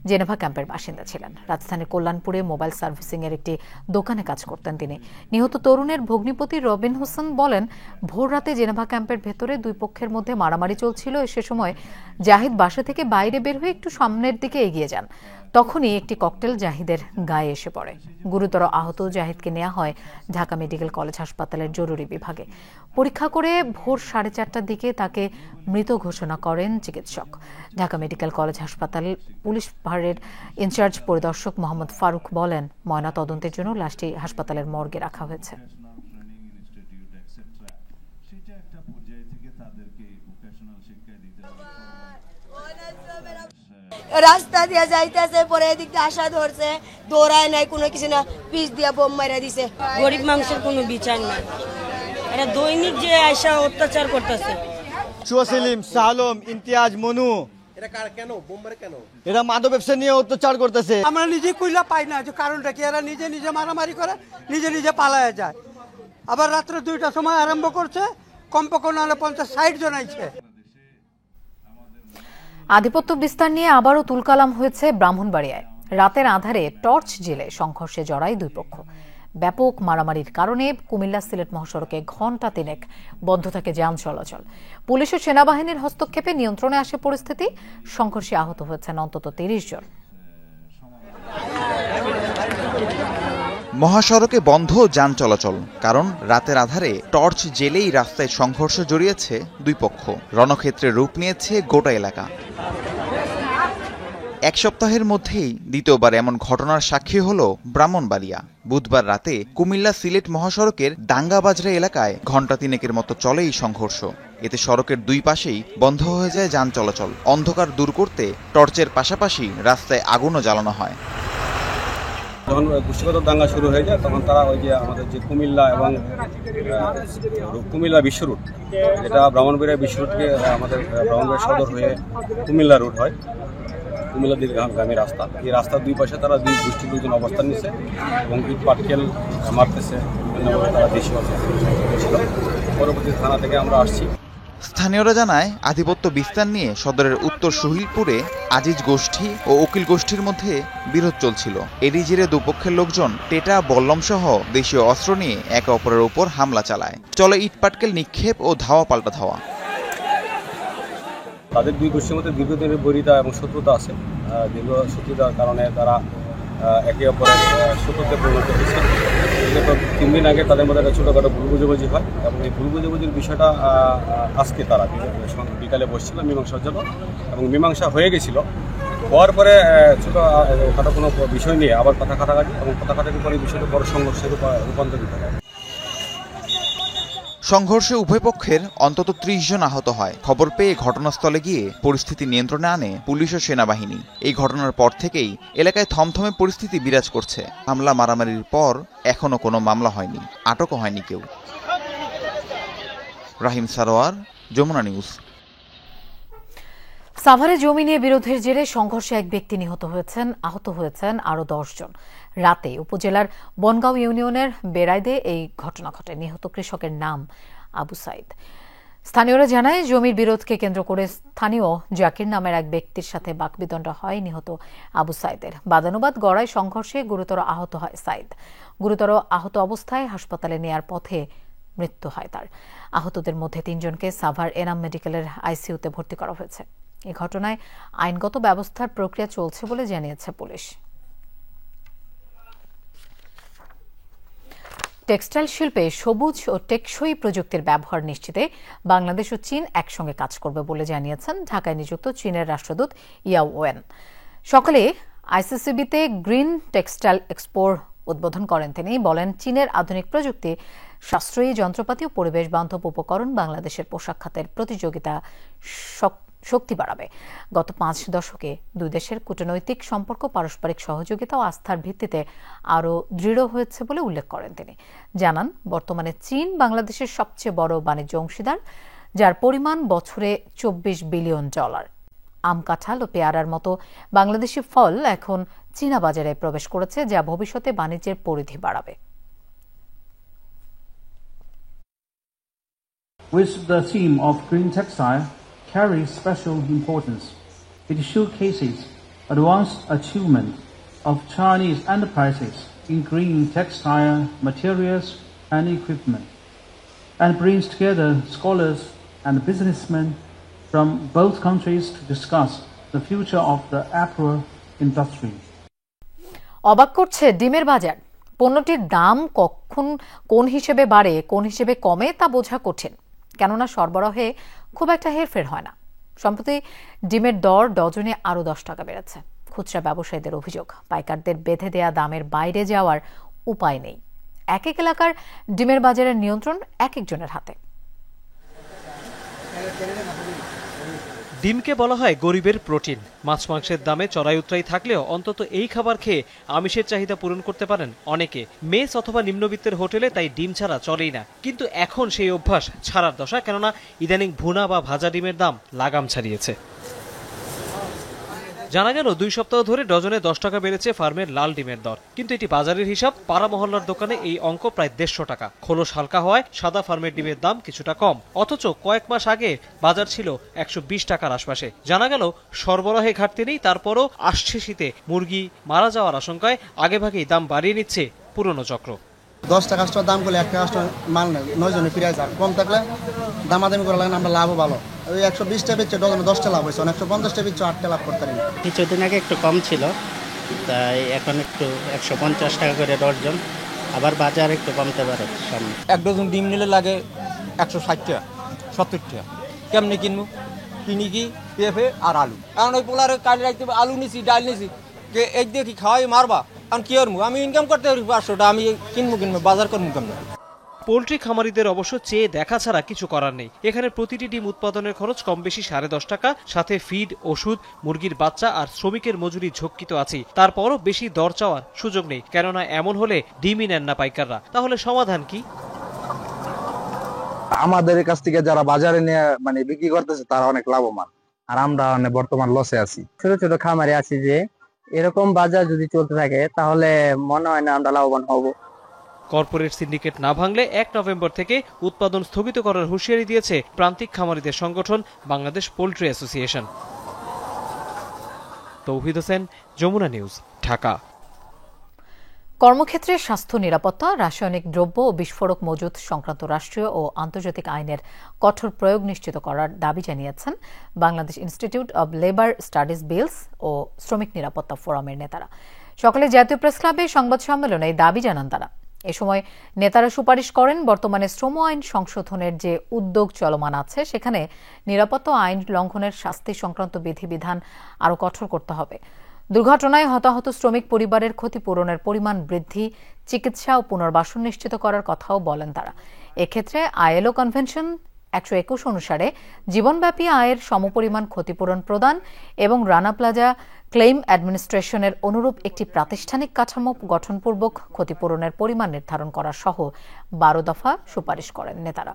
Speaker 1: জেনেভা ক্যাম্পের বাসিন্দা ছিলেন। রাজধানীর কল্যাণপুরে মোবাইল সার্ভিসিং এর একটি দোকানে কাজ করতেন তিনি। নিহত তরুণের ভগ্নিপতি রবিন হোসেন বলেন, ভোর রাতে জেনেভা ক্যাম্পের ভেতরে দুই পক্ষের মধ্যে মারামারি চলছিল। সে সময় জাহিদ বাসা থেকে বাইরে বের হয়ে একটু সামনের দিকে এগিয়ে যান। তখনই একটি ককটেল জাহিদের গায়ে এসে পড়ে। গুরুতর আহত জাহিদকে নেওয়া হয় ঢাকা মেডিকেল কলেজ হাসপাতালের জরুরি বিভাগে। পরীক্ষা করে ভোর 4:30টার দিকে তাকে মৃত ঘোষণা করেন চিকিৎসক। ঢাকা মেডিকেল কলেজ হাসপাতাল পুলিশ ফাঁড়ির ইনচার্জ পরিদর্শক মোহাম্মদ ফারুক বলেন, ময়না তদন্তের জন্য লাশটি হাসপাতালের মর্গে রাখা হয়েছে।
Speaker 18: রাস্তা দিয়ে যাইতেছে, পরে এদিক দিয়ে আশা ধরছে, দৌড়ায় নাই কোনো কিছু না, পিচ দিয়ে বোম মারা দিছে। গরিব মানুষের কোনো বিচার নাই, এটা দৈনিক যে আশা অত্যাচার করতেছে।
Speaker 19: সুসলিম, সালম, ইমতিয়াজ, মনু, এরা মাদক ব্যবসা নিয়ে অত্যাচার করতেছে।
Speaker 20: আমরা নিজে কইলা পাই না যে কারণটা কি, এরা নিজে নিজে মারামারি করে, নিজে নিজে পালায় যায়। আবার রাত্রে 2টার সময় আরম্ভ করছে, কমপক্ষে নাহলে 50-60 জন আইছে।
Speaker 1: আধিপত্য বিস্তার নিয়ে আবারও তুলকালাম হয়েছে ব্রাহ্মণবাড়িয়ায়। রাতের আধারে টর্চ জেলে সংঘর্ষে জড়ায় দুই পক্ষ। ব্যাপক মারামারির কারণে কুমিল্লা সিলেট মহাসড়কে ঘণ্টা 3 বন্ধ থাকে যান চলাচল। পুলিশ ও সেনাবাহিনীর হস্তক্ষেপে নিয়ন্ত্রণে আসে পরিস্থিতি। সংঘর্ষে আহত হয়েছেন অন্তত 30 জন।
Speaker 21: মহাসড়কে বন্ধ যান চলাচল, কারণ রাতের আধারে টর্চ জেলেই রাস্তায় সংঘর্ষ জড়িয়েছে দুই পক্ষ। রণক্ষেত্রে রূপ নিয়েছে গোটা এলাকা। এক সপ্তাহের মধ্যেই দ্বিতীয়বার এমন ঘটনার সাক্ষী হল ব্রাহ্মণবাড়িয়া। বুধবার রাতে কুমিল্লা সিলেট মহাসড়কের দাঙ্গাবাজরা এলাকায় ঘণ্টা 3 মতো চলে এই সংঘর্ষ। এতে সড়কের দুই পাশেই বন্ধ হয়ে যায় যান চলাচল। অন্ধকার দূর করতে টর্চের পাশাপাশি রাস্তায় আগুনও জ্বালানো হয়।
Speaker 22: যখন গোষ্ঠীগত দাঙ্গা শুরু হয়ে যায়, তখন তারা ওই যে আমাদের যে কুমিল্লা এবং কুমিল্লা বিশ্ব রুট, যেটা ব্রাহ্মণবাড়িয়া বিশ্ব রুটকে আমাদের ব্রাহ্মণবাড়িয়া সদর হয়ে কুমিল্লা রুট হয়, কুমিল্লা দীর্ঘগামী রাস্তা, এই রাস্তার দুই পাশে তারা দুই গোষ্ঠীর লোকজন অবস্থান নিচ্ছে এবং ইট পাটকেল মারতেছে। তারা দেশীয় ছিল। পরবর্তী থানা থেকে আমরা আসছি।
Speaker 21: স্থানীয়রা জানায়, আধিপত্য বিস্তার নিয়ে সদরের উত্তর শহীদপুরে আজিজ গোষ্ঠী ও উকিল গোষ্ঠীর মধ্যে বিরোধ চলছিল। এরই জেরে দুপক্ষের লোকজন টেটা, বল্লম সহ দেশীয় অস্ত্র নিয়ে একে অপরের উপর হামলা চালায়। চলে ইটপাটকেল নিক্ষেপ ও ধাওয়া পাল্টা ধাওয়া।
Speaker 22: তাদের দুই গোষ্ঠীর মধ্যে দীর্ঘদিনের বৈরিতা এবং শত্রুতা আছে। দীর্ঘ শত্রুতার কারণে তারা একে অপরের শত্রুতে পরিণত হয়েছে। বিগত 3 দিন আগে তাদের মধ্যে একটা ছোটোখাটো ভুল বুঝাবুঝি হয় এবং এই ভুল বুঝাবুঝির বিষয়টা আজকে তারা বিকালে বসছিল মীমাংসার জন্য, এবং মীমাংসা হয়ে গেছিল। হওয়ার পরে ছোটোখাটো কোনো বিষয় নিয়ে আবার কথা কাটাকাটি, এবং কথা কাটাকাটির পরে বিষয়টা বড় সংঘর্ষের রূপান্তরিত হয়।
Speaker 21: সংঘর্ষে উভয় পক্ষের অন্তত 30 জন আহত হয়। খবর পেয়ে ঘটনাস্থলে গিয়ে পরিস্থিতি নিয়ন্ত্রণে আনে পুলিশ ও সেনাবাহিনী। এই ঘটনার পর থেকেই এলাকায় থমথমে পরিস্থিতি বিরাজ করছে। হামলা মারামারির পর এখনো কোনো মামলা হয়নি, আটকও হয়নি কেউ। রাহিম সারোয়ার, যমুনা নিউজ।
Speaker 1: সাভারে জমি নিয়ে বিরোধের জেরে সংঘর্ষে এক ব্যক্তি নিহত হয়েছেন, আহত হয়েছেন আরও 10 জন। রাতে উপজেলার বনগাঁও ইউনিয়নের বেড়াইদে এই ঘটনা ঘটে। নিহত কৃষকের নাম আবু সাইদ। স্থানীয়রা জানায়, জমির বিরোধকে কেন্দ্র করে স্থানীয় জাকির নামের এক ব্যক্তির সাথে বাকবিতণ্ডা হয় নিহত আবু সাইদের। বাদানুবাদ গড়ায় সংঘর্ষে গুরুতর আহত হয় সাইদ। গুরুতর আহত অবস্থায় হাসপাতালে নেয়ার পথে মৃত্যু হয় তার। আহতদের মধ্যে 3 জনকে সাভার এনাম মেডিকেলের আইসিইউতে ভর্তি করা হয়েছে। এ ঘটনায় আইনগত ব্যবস্থার প্রক্রিয়া চলছে বলে জানিয়েছে পুলিশ। টেক্সটাইল শিল্পে সবুজ ও টেকসই প্রযুক্তির ব্যবহার নিশ্চিতে বাংলাদেশ ও চীন একসঙ্গে কাজ করবে বলে জানিয়েছেন ঢাকায় নিযুক্ত চীনের রাষ্ট্রদূত ইয়াও ওয়েন। সকালে আইসিসিবিতে গ্রিন টেক্সটাইল এক্সপোর উদ্বোধন করেন তিনি। বলেন, চীনের আধুনিক প্রযুক্তি, সাশ্রয়ী যন্ত্রপাতি ও পরিবেশ বান্ধব উপকরণ বাংলাদেশের পোশাক খাতের প্রতিযোগিতা শক্তি বাড়াবে। গত 5 দশকে দুই দেশের কূটনৈতিক সম্পর্ক পারস্পরিক সহযোগিতা ও আস্থার ভিত্তিতে আরও দৃঢ় হয়েছে বলে উল্লেখ করেন তিনি। জানান, বর্তমানে চীন বাংলাদেশের সবচেয়ে বড় বাণিজ্য অংশীদার, যার পরিমাণ বছরে $24 বিলিয়ন। আম, কাঁঠাল ও পেয়ারার মতো বাংলাদেশি ফল এখন চীনা বাজারে প্রবেশ করেছে, যা ভবিষ্যতে বাণিজ্যের পরিধি বাড়াবে।
Speaker 2: With the theme of green textile carries special importance. It showcases advanced achievement of Chinese enterprises in green textile materials and equipment, and brings together scholars and businessmen from both countries to discuss the future of the apparel industry.
Speaker 1: অবাক করছে ডিমের বাজার। পণ্যটির দাম কখন কোন হিসেবে বাড়ে, কোন হিসেবে কমে তা বোঝা কঠিন, কেননা সরবরাহে খুব একটা হেরফের হয় না। সম্প্রতি ডিমের দর ডজনে আরও 10 টাকা বেড়েছে। খুচরা ব্যবসায়ীদের অভিযোগ, পাইকারদের বেঁধে দেয়া দামের বাইরে যাওয়ার উপায় নেই। এক এক এলাকার ডিমের বাজারের নিয়ন্ত্রণ এক একজনের হাতে।
Speaker 4: ডিমকে বলা হয় গরিবের প্রোটিন। মাছ মাংসের দামে চড়াই উতরাই থাকলেও অন্তত এই খাবার খেয়ে আমিষের চাহিদা পূরণ করতে পারেন অনেকে। মেস অথবা নিম্নবিত্তের হোটেলে তাই ডিম ছাড়া চলেই না। কিন্তু এখন সেই অভ্যাস ছাড়ার দশা, কেননা ইদানিং ভুনা বা ভাজা ডিমের দাম লাগাম ছাড়িয়েছে। জানা গেল 2 সপ্তাহ ধরে ডজনে 10 টাকা বেড়েছে ফার্মের লাল ডিমের দর। কিন্তু এটি বাজারের হিসাব। পাড়া মহল্লার দোকানে এই অঙ্ক প্রায় 150 টাকা। খোলস হালকা হওয়ায় সাদা ফার্মের ডিমের দাম কিছুটা কম। অথচ কয়েক মাস আগে বাজার ছিল 120 টাকার আশপাশে। জানা গেল সরবরাহে ঘাটতি নেই, তারপরও আসছে শীতে মুরগি মারা যাওয়ার আশঙ্কায় আগেভাগেই দাম বাড়িয়ে নিচ্ছে পুরনো চক্র।
Speaker 23: 10 টাকা দাম করলে 1 টাকা মাল নেই, 9 জনে ফিরে যায়। কম থাকলে দামাদামি করা লাগে না, আমরা লাভও ভালো। ওই 120 টা বেচছে ডজনে 10 টা লাভ হয়েছে, 150 টা বেচছে 8 টা লাভ করতে পারি।
Speaker 24: কিছুদিন আগে একটু কম ছিল, তাই এখন একটু 150 টাকা করে ডজন। আবার বাজার একটু কমতে পারে সামনে।
Speaker 25: 1 ডজন ডিম নিলে লাগে 160 টাকা 70 টাকা। কেমনি কিনবো? কিনি কি পেঁপে আর আলু। কারণ ওই পোলারে কালি রাখতে আলু নিছি, ডাল নিছি, এই দিয়ে কি খাওয়াই মারবা? কারণ কি করবো? আমি ইনকাম করতে পারি 500 টাকা, আমি কিনবো বাজার করবো কেমন?
Speaker 4: পোল্ট্রি খামারিদের অবশ্য চেয়ে দেখা ছাড়া কিছু করার নেই। এখানে প্রতিটি ডিম উৎপাদনের খরচ কম বেশি 10.5 টাকা, সাথে ফিড, ওষুধ, মুরগির বাচ্চা আর শ্রমিকের মজুরি ঝক্কি তো আছেই। তারপরও বেশি দর চাওয়ার সুযোগ নেই, কেননা এমন হলে ডিমই নেন না পাইকাররা। তাহলে সমাধান কি?
Speaker 26: আমাদের কাছ থেকে যারা বাজারে নিয়ে বিক্রি করতেছে তারা অনেক লাভবান, আর আমরা বর্তমান লসে আছি। ছোট ছোট খামারে আছি যে এরকম বাজার যদি চলতে থাকে তাহলে মনে হয় না আমরা লাভবান হব।
Speaker 4: কর্পোরেট সিন্ডিকেট না ভাঙলে 1 নভেম্বর থেকে উৎপাদন স্থগিত করার হুঁশিয়ারি দিয়েছে প্রান্তিক খামারিদের সংগঠন বাংলাদেশ পোল্ট্রি অ্যাসোসিয়েশন। তৌহিদ হোসেন, যমুনা নিউজ, ঢাকা।
Speaker 1: কর্মক্ষেত্রে স্বাস্থ্য নিরাপত্তা, রাসায়নিক দ্রব্য ও বিস্ফোরক মজুত সংক্রান্ত রাষ্ট্রীয় ও আন্তর্জাতিক আইনের কঠোর প্রয়োগ নিশ্চিত করার দাবি জানিয়েছেন Bangladesh institute of labour studies BILS ও শ্রমিক নিরাপত্তা ফোরামের নেতারা। সকালে জাতীয় প্রেস ক্লাবে সংবাদ সম্মেলনে এই দাবি জানান তারা। এ সময় নেতারা সুপারিশ করেন, বর্তমানে শ্রম আইন সংশোধনের যে উদ্যোগ চলমান আছে সেখানে নিরাপত্তা আইন লঙ্ঘনের শাস্তি সংক্রান্ত বিধিবিধান আরও কঠোর করতে হবে। দুর্ঘটনায় হতাহত শ্রমিক পরিবারের ক্ষতিপূরণের পরিমাণ বৃদ্ধি, চিকিৎসা ও পুনর্বাসন নিশ্চিত করার কথাও বলেন তারা। এক্ষেত্রে আইএলও কনভেনশন 121 অনুসারে জীবনব্যাপী আয়ের সমপরিমাণ ক্ষতিপূরণ প্রদান এবং রানা প্লাজা ক্লেইম অ্যাডমিনিস্ট্রেশনের অনুরূপ একটি প্রাতিষ্ঠানিক কাঠামো গঠনপূর্বক ক্ষতিপূরণের পরিমাণ নির্ধারণ করা সহ 12 দফা সুপারিশ করেন নেতারা।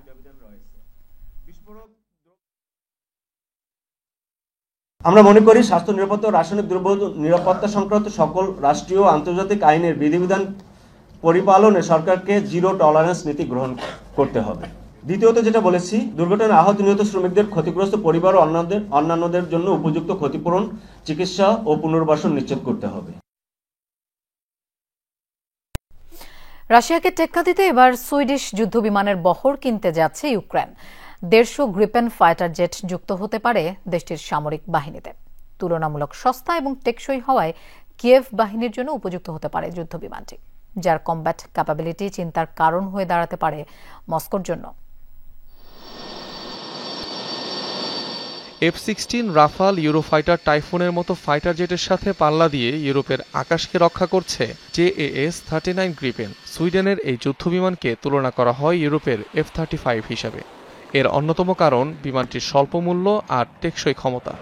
Speaker 27: আমরা মনে করি স্বাস্থ্য নিরাপত্তা ও রাসায়নিক দ্রব্য নিরাপত্তা সংক্রান্ত সকল রাষ্ট্রীয় ও আন্তর্জাতিক আইনের বিধিবিধান পরিপালনে সরকারকে জিরো টলারেন্স নীতি গ্রহণ করতে হবে। দ্বিতীয়ত যেটা বলেছি, দুর্ঘটনায় আহত নিহত শ্রমিকদের ক্ষতিগ্রস্ত পরিবার ও অন্যান্যদের জন্য উপযুক্ত ক্ষতিপূরণ, চিকিৎসা ও পুনর্বাসন নিশ্চিত করতে হবে।
Speaker 1: রাশিয়াকে টেক্কা দিতে এবার সুইডিশ যুদ্ধবিমানের বহর কিনতে যাচ্ছে ইউক্রেন। 150 গ্রিপেন ফাইটার জেট যুক্ত হতে পারে দেশটির সামরিক বাহিনীতে। তুলনামূলক সস্তা এবং টেকসই হওয়ায় কিয়েভ বাহিনীর জন্য উপযুক্ত হতে পারে যুদ্ধবিমানটি, যার কমব্যাট ক্যাপাবিলিটি চিন্তার কারণ হয়ে দাঁড়াতে পারে মস্কোর জন্য।
Speaker 3: F-16 রাফাল, ইউরোফাইটার, টাইফুনের মতো ফাইটার জেটের সাথে পাল্লা দিয়ে ইউরোপের আকাশকে রক্ষা করছে JAS-39 গ্রিপেন। সুইডেনের এই যুদ্ধবিমানকে তুলনা করা হয় ইউরোপের F-35 হিসাবে। এর অন্যতম কারণ বিমানটির স্বল্প মূল্য আর টেকসই ক্ষমতা।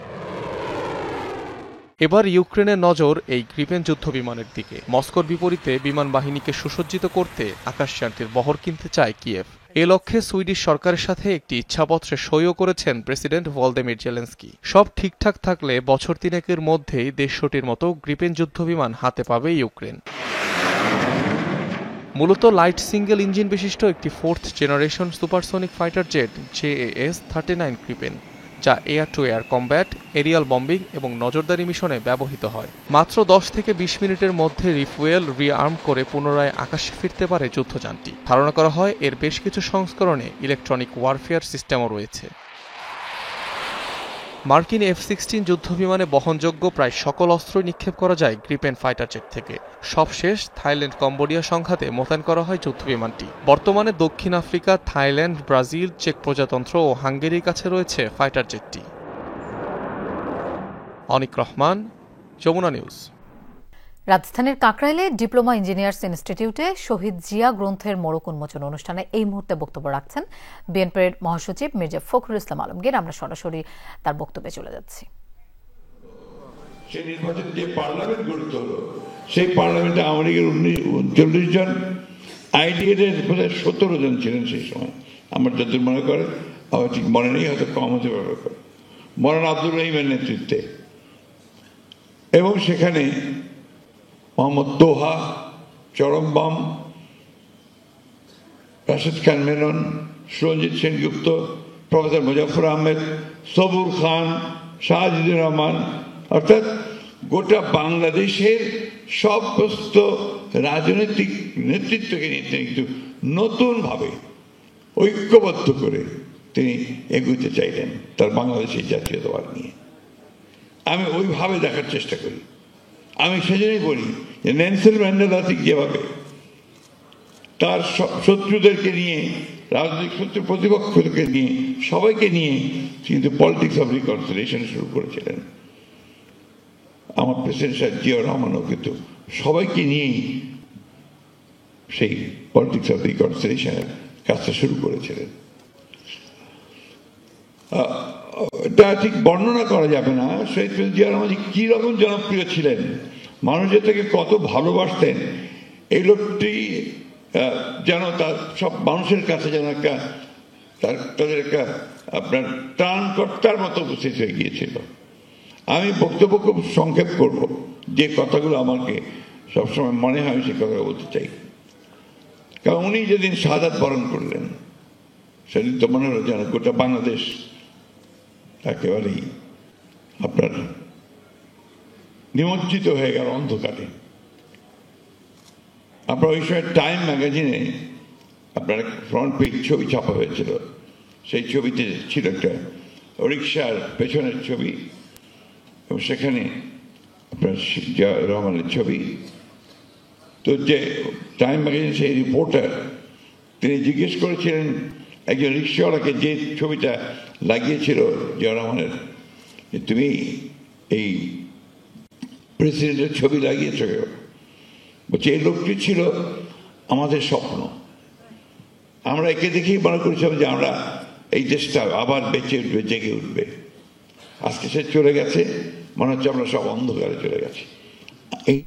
Speaker 3: এবার ইউক্রেনের নজর এই গ্রিপেন যুদ্ধবিমানের দিকে। মস্কোর বিপরীতে বিমান বাহিনীকে সুসজ্জিত করতে আকাশযানটির বহর কিনতে চায় কিয়েভ। এ লক্ষ্যে সুইডিশ সরকারের সাথে একটি ইচ্ছাপত্রে সইও করেছেন প্রেসিডেন্ট ভলদিমির জেলেনস্কি। সব ঠিকঠাক থাকলে বছর তিনেকের মধ্যেই 150টির মতো গ্রিপেন যুদ্ধবিমান হাতে পাবে ইউক্রেন। মূলত লাইট সিঙ্গেল ইঞ্জিন বিশিষ্ট একটি 4th generation supersonic fighter jet JAS-39 Gripen, যা air to air combat, aerial bombing এবং নজরদারি মিশনে ব্যবহৃত হয়। মাত্র 10 থেকে 20 মিনিটের মধ্যে রিফুয়েল, রিআর্ম করে পুনরায় আকাশে ফিরতে পারে যুদ্ধযানটি। ধারণা করা হয় এর বেশ কিছু সংস্করণে ইলেকট্রনিক ওয়ারফেয়ার সিস্টেমও রয়েছে। মার্কিন F-16 যুদ্ধবিমানে বহনযোগ্য প্রায় সকল অস্ত্রই নিক্ষেপ করা যায় গ্রিপেন ফাইটার জেট থেকে। সবশেষ থাইল্যান্ড কম্বোডিয়া সংঘাতে মোতায়েন করা হয় যুদ্ধবিমানটি। বর্তমানে দক্ষিণ আফ্রিকা, থাইল্যান্ড, ব্রাজিল, চেক প্রজাতন্ত্র ও হাঙ্গেরির কাছে রয়েছে ফাইটার জেটটি। অনিক রহমান, যমুনা নিউজ।
Speaker 1: রাজধানীর কাকরাইলে ডিপ্লোমা ইঞ্জিনিয়ার্স ইনস্টিটিউটে শহীদ জিয়া গ্রন্থের মোড়ক উন্মোচন অনুষ্ঠানে এই মুহূর্তে বক্তব্য রাখছেন বিএনপির মহাসচিব মির্জা ফখরুল ইসলাম আলমগীর। আমরা সরাসরি তার বক্তব্যে চলে যাচ্ছি।
Speaker 5: সেই নির্বাচনে যে পার্লামেন্ট গঠিত হলো, সেই পার্লামেন্টে আওয়ামী লীগের 39 জন, আইডিএর 17 জন ছিলেন সেই সময়। আমার যতদূর মনে করে, আমার ঠিক মনে নেই, হয়তো কম হতে পারবে, মৌলানা আব্দুর রহিমের নেতৃত্বে। এবং সেখানে মোহাম্মদ তোহা, চরমবাম, রাশেদ খান মেনন, সুরঞ্জিত সেনগুপ্ত, প্রফেসর মুজাফর আহমেদ, সবুর খান, শাহজিদুর রহমান, অর্থাৎ গোটা বাংলাদেশের সমস্ত রাজনৈতিক নেতৃত্বকে নিয়ে তিনি কিন্তু নতুনভাবে ঐক্যবদ্ধ করে তিনি এগোতে চাইলেন তার বাংলাদেশের জাতীয়তাবাদ নিয়ে। আমি ওইভাবে দেখার চেষ্টা করি। আমি সেজন্যই বলি যে নেলসন ম্যান্ডেলা ঠিক যেভাবে তার শত্রুদেরকে নিয়ে, রাজনৈতিক শত্রু প্রতিপক্ষকে নিয়ে, সবাইকে নিয়ে কিন্তু পলিটিক্স অফ রিকনসিলিয়েশন শুরু করেছিলেন, আমার প্রেসিডেন্ট সাহেব জিয়াউর রহমানও কিন্তু সবাইকে নিয়েই সেই পলিটিক্স অফ রিকনসিলিয়েশনের কাজটা শুরু করেছিলেন। এটা ঠিক বর্ণনা করা যাবে না শহীদ প্রেসিডেন্ট জিয়াউর রহমান কি রকম জনপ্রিয় ছিলেন, মানুষের থেকে কত ভালোবাসতেন। এই লোকটি যেন তার সব মানুষের কাছে যেন একটা তাদের একটা আপনার ত্রাণকর্তার মতো উপস্থিত হয়ে গিয়েছিল। আমি বক্তব্য খুব সংক্ষেপ করব, যে কথাগুলো আমাকে সবসময় মনে হয় সে কথা বলতে চাই। কারণ উনি যেদিন শাহাদাত বরণ করলেন, সেদিন তো মনে হলো যেন গোটা বাংলাদেশ একেবারেই আপনার নিমজ্জিত হয়ে গেল অন্ধকারে। আপনার ওই সময় টাইম ম্যাগাজিনে আপনার ফ্রন্ট পেজ ছবি ছাপা হয়েছিল। সেই ছবিতে ছিল একটা রিক্সার পেছনের ছবি এবং সেখানে আপনার জিয়াউর রহমানের ছবি। তো যে টাইম ম্যাগাজিন সেই রিপোর্টার তিনি জিজ্ঞেস করেছিলেন একজন রিক্সাওয়ালাকে, যে ছবিটা লাগিয়েছিল জিয়াউর রহমানের, যে তুমি এই প্রেসিডেন্টের ছবি লাগিয়েছ কেউ? বলছে এই লোকটি ছিল আমাদের স্বপ্ন, আমরা একে দেখেই মনে করেছিলাম যে আমরা এই দেশটা আবার বেঁচে উঠবে, জেগে উঠবে। আজকে সে চলে গেছে, মনে হচ্ছে আমরা সব অন্ধকারে চলে গেছি। এই